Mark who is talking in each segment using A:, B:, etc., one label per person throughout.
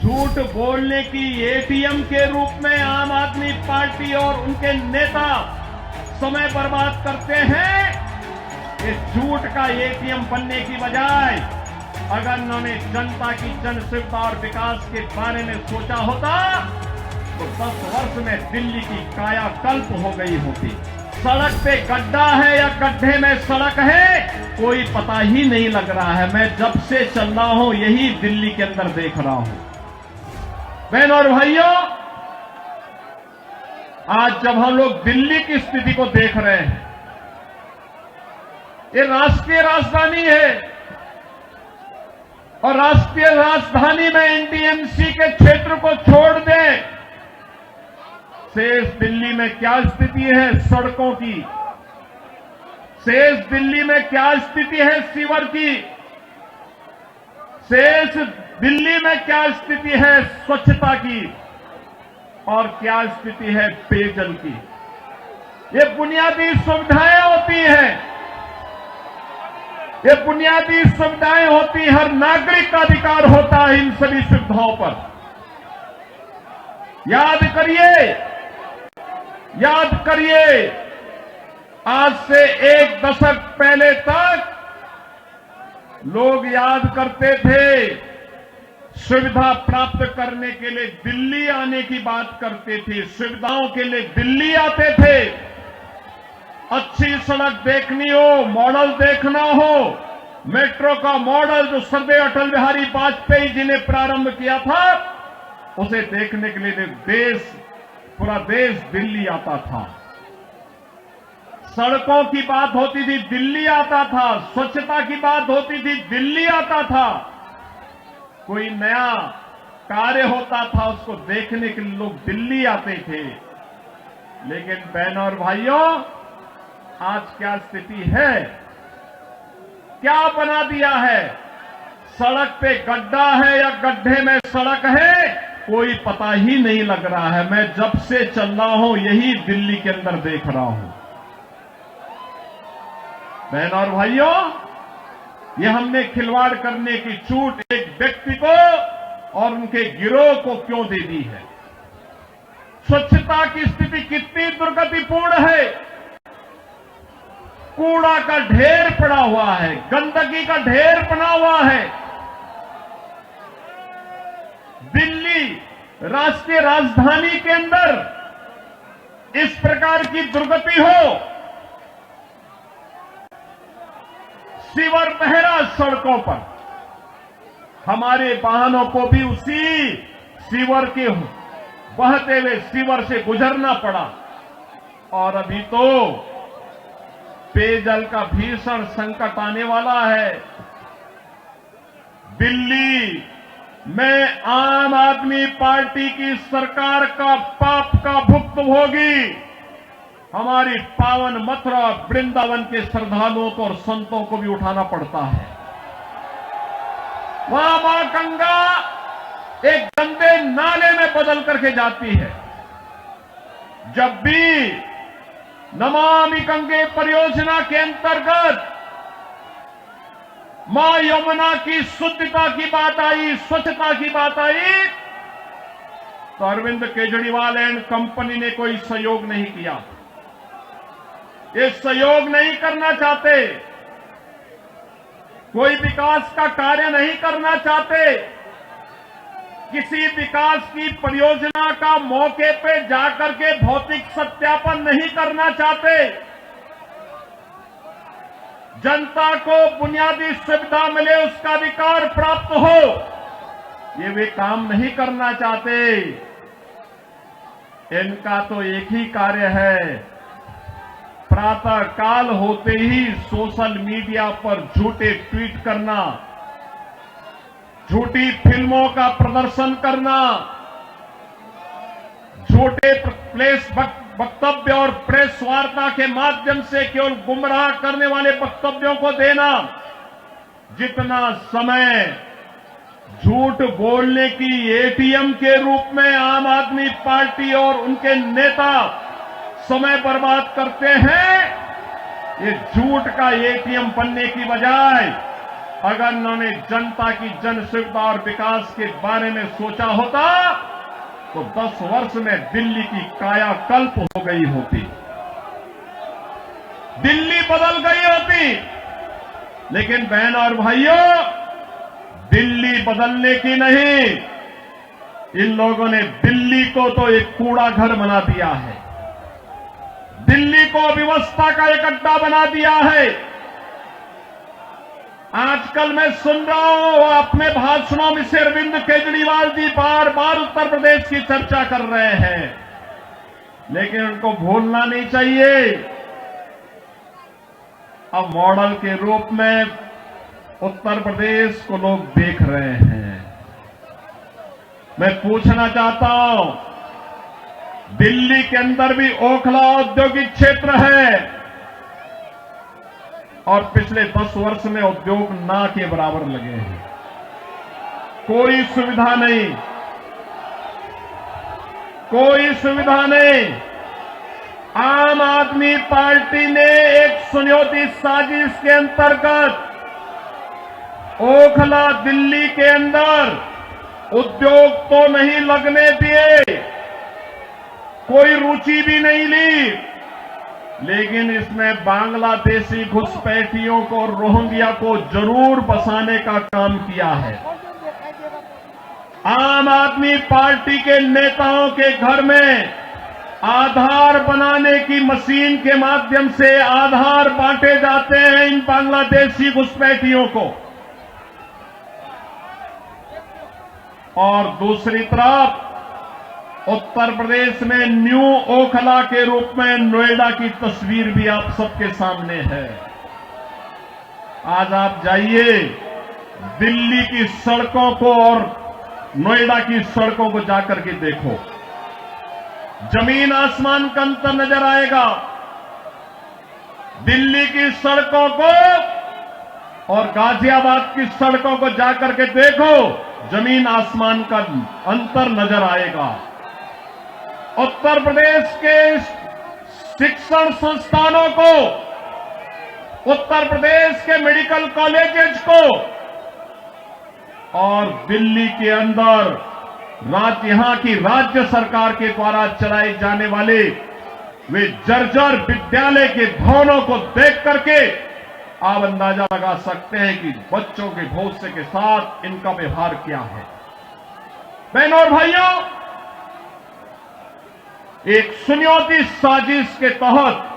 A: झूठ बोलने की एटीएम के रूप में आम आदमी पार्टी और उनके नेता समय बर्बाद करते हैं। इस झूठ का एटीएम बनने की बजाय अगर उन्होंने जनता की जनसेवा और विकास के बारे में सोचा होता तो 10 वर्ष में दिल्ली की कायाकल्प हो गई होती। सड़क पे गड्ढा है या गड्ढे में सड़क है कोई पता ही नहीं लग रहा है। मैं जब से चल रहा हूं यही दिल्ली के अंदर देख रहा हूं। बहनों और भाइयों, आज जब हम लोग दिल्ली की स्थिति को देख रहे हैं, ये राष्ट्रीय राजधानी है और राष्ट्रीय राजधानी में एनटीएमसी के क्षेत्र को छोड़ दें, शेष दिल्ली में क्या स्थिति है सड़कों की, शेष दिल्ली में क्या स्थिति है सीवर की, शेष दिल्ली में क्या स्थिति है स्वच्छता की और क्या स्थिति है पेयजल की। ये बुनियादी सुविधाएं होती हैं, ये बुनियादी सुविधाएं होती, हर नागरिक का अधिकार होता है इन सभी सुविधाओं पर। याद करिए, आज से 1 दशक पहले तक लोग याद करते थे, सुविधा प्राप्त करने के लिए दिल्ली आने की बात करते थे, सुविधाओं के लिए दिल्ली आते थे। अच्छी सड़क देखनी हो, मॉडल देखना हो, मेट्रो का मॉडल जो सर्दार अटल बिहारी वाजपेयी जी ने प्रारंभ किया था, उसे देखने के लिए पूरा देश दिल्ली आता था। सड़कों की बात होती थी दिल्ली आता था, स्वच्छता की बात होती थी दिल्ली आता था, कोई नया कार्य होता था उसको देखने के लिए लोग दिल्ली आते थे। लेकिन बहनों और भाइयों, आज क्या स्थिति है, क्या बना दिया है? सड़क पे गड्ढा है या गड्ढे में सड़क है कोई पता ही नहीं लग रहा है। मैं जब से चल रहा हूं यही दिल्ली के अंदर देख रहा हूं। बहनों और भाइयों, ये हमने खिलवाड़ करने की छूट एक व्यक्ति को और उनके गिरोह को क्यों दे दी है? स्वच्छता की स्थिति कितनी दुर्गतिपूर्ण है। कूड़ा का ढेर पड़ा हुआ है, गंदगी का ढेर बना हुआ है। दिल्ली राष्ट्रीय राजधानी के अंदर इस प्रकार की दुर्गति हो, सीवर बह रहा सड़कों पर, हमारे वाहनों को भी उसी सीवर के बहते हुए सीवर से गुजरना पड़ा। और अभी तो पेयजल का भीषण संकट आने वाला है। दिल्ली में आम आदमी पार्टी की सरकार का पाप का भुक्तभोगी हमारी पावन मथुरा वृंदावन के श्रद्धालुओं को और संतों को भी उठाना पड़ता है। वहां मां गंगा एक गंदे नाले में बदल करके जाती है। जब भी नमामि गंगे परियोजना के अंतर्गत मां यमुना की शुद्धता की बात आई, स्वच्छता की बात आई, तो अरविंद केजरीवाल एंड कंपनी ने कोई सहयोग नहीं किया। ये सहयोग नहीं करना चाहते, कोई विकास का कार्य नहीं करना चाहते, किसी विकास की परियोजना का मौके पे जाकर के भौतिक सत्यापन नहीं करना चाहते, जनता को बुनियादी सुविधा मिले, उसका अधिकार प्राप्त हो, ये वे काम नहीं करना चाहते। इनका तो एक ही कार्य है, प्रातः काल होते ही सोशल मीडिया पर झूठे ट्वीट करना, झूठी फिल्मों का प्रदर्शन करना, झूठे प्रेस वक्तव्य और प्रेस वार्ता के माध्यम से केवल गुमराह करने वाले वक्तव्यों को देना। जितना समय झूठ बोलने की एटीएम के रूप में आम आदमी पार्टी और उनके नेता समय बर्बाद करते हैं, ये झूठ का एटीएम बनने की बजाय अगर उन्होंने जनता की जन सुविधा और विकास के बारे में सोचा होता तो 10 वर्ष में दिल्ली की कायाकल्प हो गई होती, दिल्ली बदल गई होती। लेकिन बहन और भाइयों, दिल्ली बदलने की नहीं, इन लोगों ने दिल्ली को तो एक कूड़ा घर बना दिया है, दिल्ली को अव्यवस्था का एक अड्डा बना दिया है। आजकल मैं सुन रहा हूं अपने भाषणों में से अरविंद केजरीवाल जी बार बार उत्तर प्रदेश की चर्चा कर रहे हैं, लेकिन उनको भूलना नहीं चाहिए अब मॉडल के रूप में उत्तर प्रदेश को लोग देख रहे हैं। मैं पूछना चाहता हूं, दिल्ली के अंदर भी ओखला औद्योगिक क्षेत्र है और पिछले 10 वर्ष में उद्योग ना के बराबर लगे हैं, कोई सुविधा नहीं, कोई सुविधा नहीं। आम आदमी पार्टी ने एक सुनियोजित साजिश के अंतर्गत ओखला दिल्ली के अंदर उद्योग तो नहीं लगने दिए, कोई रुचि भी नहीं ली, लेकिन इसमें बांग्लादेशी घुसपैठियों को, रोहिंग्या को जरूर बसाने का काम किया है। आम आदमी पार्टी के नेताओं के घर में आधार बनाने की मशीन के माध्यम से आधार बांटे जाते हैं इन बांग्लादेशी घुसपैठियों को, और दूसरी तरफ उत्तर प्रदेश में न्यू ओखला के रूप में नोएडा की तस्वीर भी आप सबके सामने है। आज आप जाइए दिल्ली की सड़कों को और नोएडा की सड़कों को जाकर के देखो, जमीन आसमान का अंतर नजर आएगा। दिल्ली की सड़कों को और गाजियाबाद की सड़कों को जाकर के देखो, जमीन आसमान का अंतर नजर आएगा। उत्तर प्रदेश के शिक्षण संस्थानों को, उत्तर प्रदेश के मेडिकल कॉलेजेस को और दिल्ली के अंदर यहां की राज्य सरकार के द्वारा चलाए जाने वाले वे जर्जर विद्यालय के भवनों को देख करके आप अंदाजा लगा सकते हैं कि बच्चों के भविष्य के साथ इनका व्यवहार क्या है। बहनों और भाइयों, एक सुनियोजित साजिश के तहत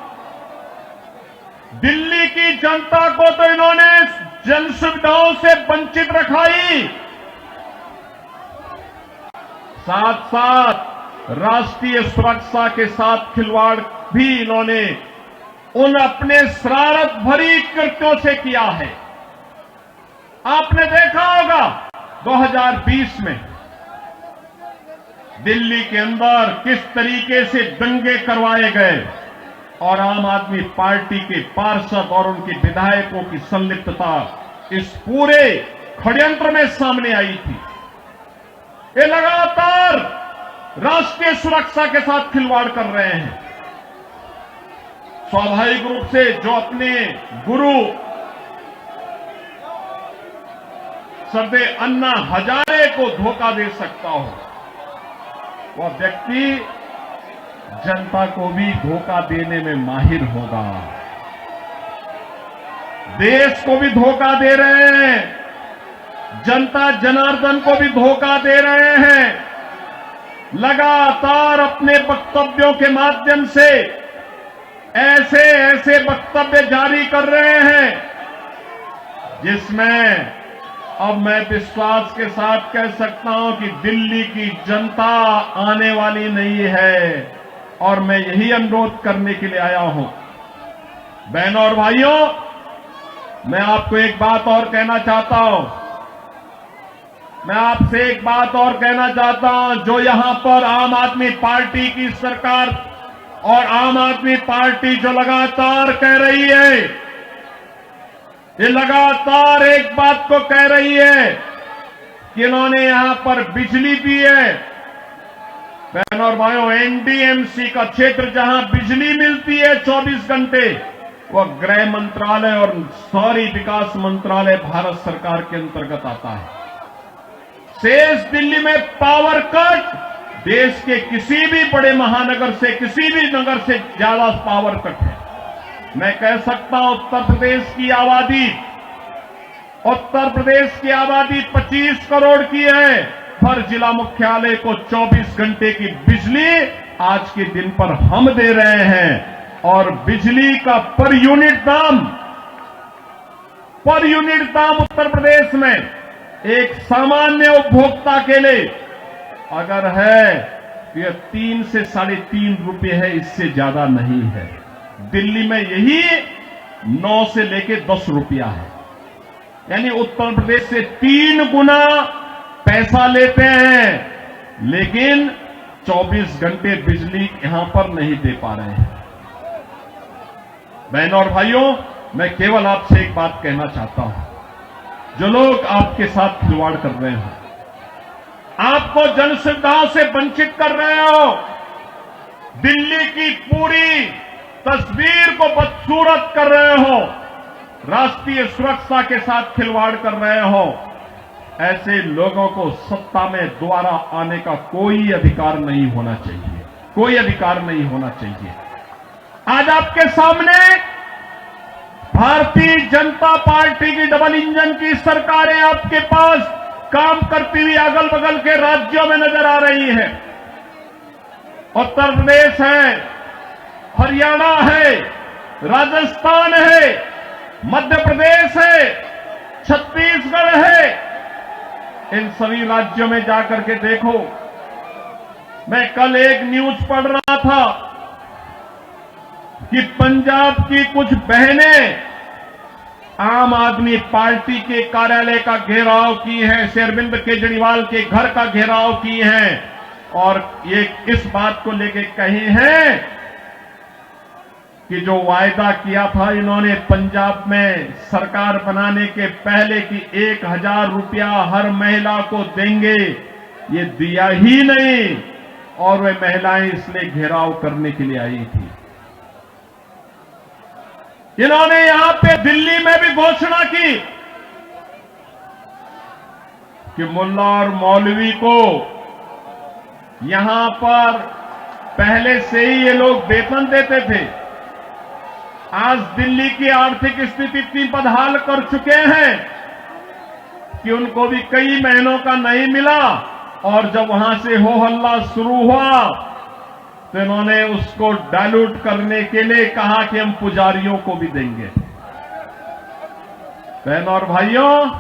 A: दिल्ली की जनता को तो इन्होंने जन सुविधाओं से वंचित रखा ही, साथ साथ राष्ट्रीय सुरक्षा के साथ खिलवाड़ भी इन्होंने उन अपने शरारत भरी कृत्यों से किया है। आपने देखा होगा 2020 में दिल्ली के अंदर किस तरीके से दंगे करवाए गए और आम आदमी पार्टी के पार्षद और उनके विधायकों की संलिप्तता इस पूरे षड्यंत्र में सामने आई थी। ये लगातार राष्ट्रीय सुरक्षा के साथ खिलवाड़ कर रहे हैं। स्वाभाविक रूप से जो अपने गुरु सरदेव अन्ना हजारे को धोखा दे सकता हो, वह व्यक्ति जनता को भी धोखा देने में माहिर होगा। देश को भी धोखा दे रहे हैं, जनता जनार्दन को भी धोखा दे रहे हैं। लगातार अपने वक्तव्यों के माध्यम से ऐसे ऐसे वक्तव्य जारी कर रहे हैं जिसमें अब मैं विश्वास के साथ कह सकता हूं कि दिल्ली की जनता आने वाली नहीं है, और मैं यही अनुरोध करने के लिए आया हूं। बहनों और भाइयों, मैं आपको एक बात और कहना चाहता हूं, मैं आपसे एक बात और कहना चाहता हूं। जो यहां पर आम आदमी पार्टी की सरकार और आम आदमी पार्टी जो लगातार कह रही है, ये लगातार एक बात को कह रही है कि इन्होंने यहां पर बिजली दी है। बहनों और भाइयों, एनडीएमसी का क्षेत्र जहां बिजली मिलती है 24 घंटे, वह गृह मंत्रालय और शहरी विकास मंत्रालय भारत सरकार के अंतर्गत आता है। शेष दिल्ली में पावर कट देश के किसी भी बड़े महानगर से, किसी भी नगर से ज्यादा पावर कट है। मैं कह सकता हूं उत्तर प्रदेश की आबादी 25 करोड़ की है। हर जिला मुख्यालय को 24 घंटे की बिजली आज के दिन पर हम दे रहे हैं और बिजली का पर यूनिट दाम उत्तर प्रदेश में एक सामान्य उपभोक्ता के लिए अगर है तो यह 3 से 3.5 रुपए है, इससे ज्यादा नहीं है। दिल्ली में यही 9 से लेके 10 रुपया है, यानी उत्तर प्रदेश से 3 गुना पैसा लेते हैं, लेकिन 24 घंटे बिजली यहां पर नहीं दे पा रहे हैं। बहनों और भाइयों, मैं केवल आपसे एक बात कहना चाहता हूं, जो लोग आपके साथ खिलवाड़ कर रहे हो, आपको जन सुविधाओं से वंचित कर रहे हो, दिल्ली की पूरी तस्वीर को बदसूरत कर रहे हो, राष्ट्रीय सुरक्षा के साथ खिलवाड़ कर रहे हो, ऐसे लोगों को सत्ता में दोबारा आने का कोई अधिकार नहीं होना चाहिए, कोई अधिकार नहीं होना चाहिए। आज आपके सामने भारतीय जनता पार्टी की डबल इंजन की सरकारें आपके पास काम करती हुई अगल बगल के राज्यों में नजर आ रही है। उत्तर प्रदेश है, हरियाणा है, राजस्थान है, मध्य प्रदेश है, छत्तीसगढ़ है। इन सभी राज्यों में जाकर के देखो। मैं कल एक न्यूज पढ़ रहा था कि पंजाब की कुछ बहनें आम आदमी पार्टी के कार्यालय का घेराव की है, अरविंद केजरीवाल के घर का घेराव की हैं और ये इस बात को लेके कहे हैं कि जो वायदा किया था इन्होंने पंजाब में सरकार बनाने के पहले कि 1000 रुपया हर महिला को देंगे, ये दिया ही नहीं और वे महिलाएं इसलिए घेराव करने के लिए आई थी। इन्होंने यहां पे दिल्ली में भी घोषणा की कि मुल्ला और मौलवी को यहां पर पहले से ही ये लोग वेतन देते थे। आज दिल्ली की आर्थिक स्थिति इतनी बदहाल कर चुके हैं कि उनको भी कई महीनों का नहीं मिला और जब वहां से हो हल्ला शुरू हुआ तो इन्होंने उसको डाइल्यूट करने के लिए कहा कि हम पुजारियों को भी देंगे। बहनों और भाइयों,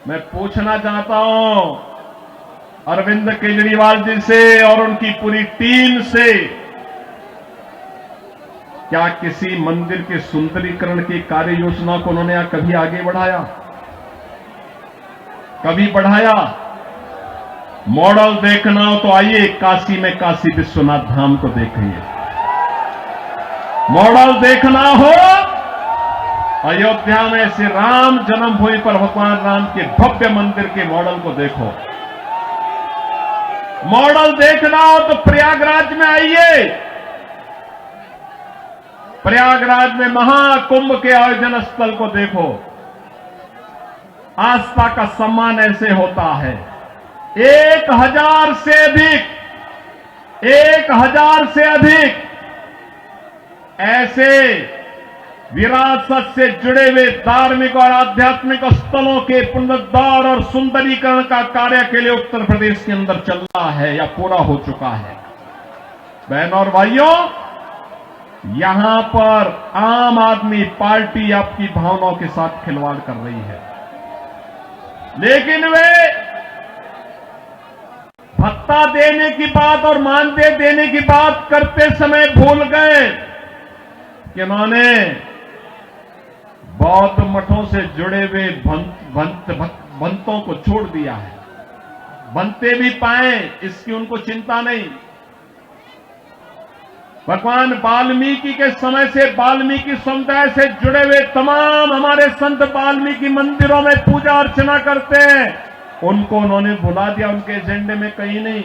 A: मैं पूछना चाहता हूं अरविंद केजरीवाल जी से और उनकी पूरी टीम से, क्या किसी मंदिर के सुंदरीकरण की कार्य योजना को उन्होंने कभी आगे बढ़ाया? कभी बढ़ाया? मॉडल देखना हो तो आइए काशी में काशी विश्वनाथ धाम को देखिए। मॉडल देखना हो अयोध्या में श्री राम जन्मभूमि पर भगवान राम के भव्य मंदिर के मॉडल को देखो। मॉडल देखना हो तो प्रयागराज में आइए। प्रयागराज में महाकुंभ के आयोजन स्थल को देखो। आस्था का सम्मान ऐसे होता है। 1000 से अधिक ऐसे विरासत से जुड़े हुए धार्मिक और आध्यात्मिक स्थलों के पुनरुद्धार और सुंदरीकरण का कार्य के लिए उत्तर प्रदेश के अंदर चल रहा है या पूरा हो चुका है। बहनों और भाइयों, यहां पर आम आदमी पार्टी आपकी भावनाओं के साथ खिलवाड़ कर रही है, लेकिन वे भत्ता देने की बात और मानदेय देने की बात करते समय भूल गए कि उन्होंने बौद्ध मठों से जुड़े हुए भंतों को छोड़ दिया है। बनते भी पाए इसकी उनको चिंता नहीं। भगवान वाल्मीकि के समय से वाल्मीकि समुदाय से जुड़े हुए तमाम हमारे संत वाल्मीकि मंदिरों में पूजा अर्चना करते हैं, उनको उन्होंने भुला दिया, उनके एजेंडे में कहीं नहीं।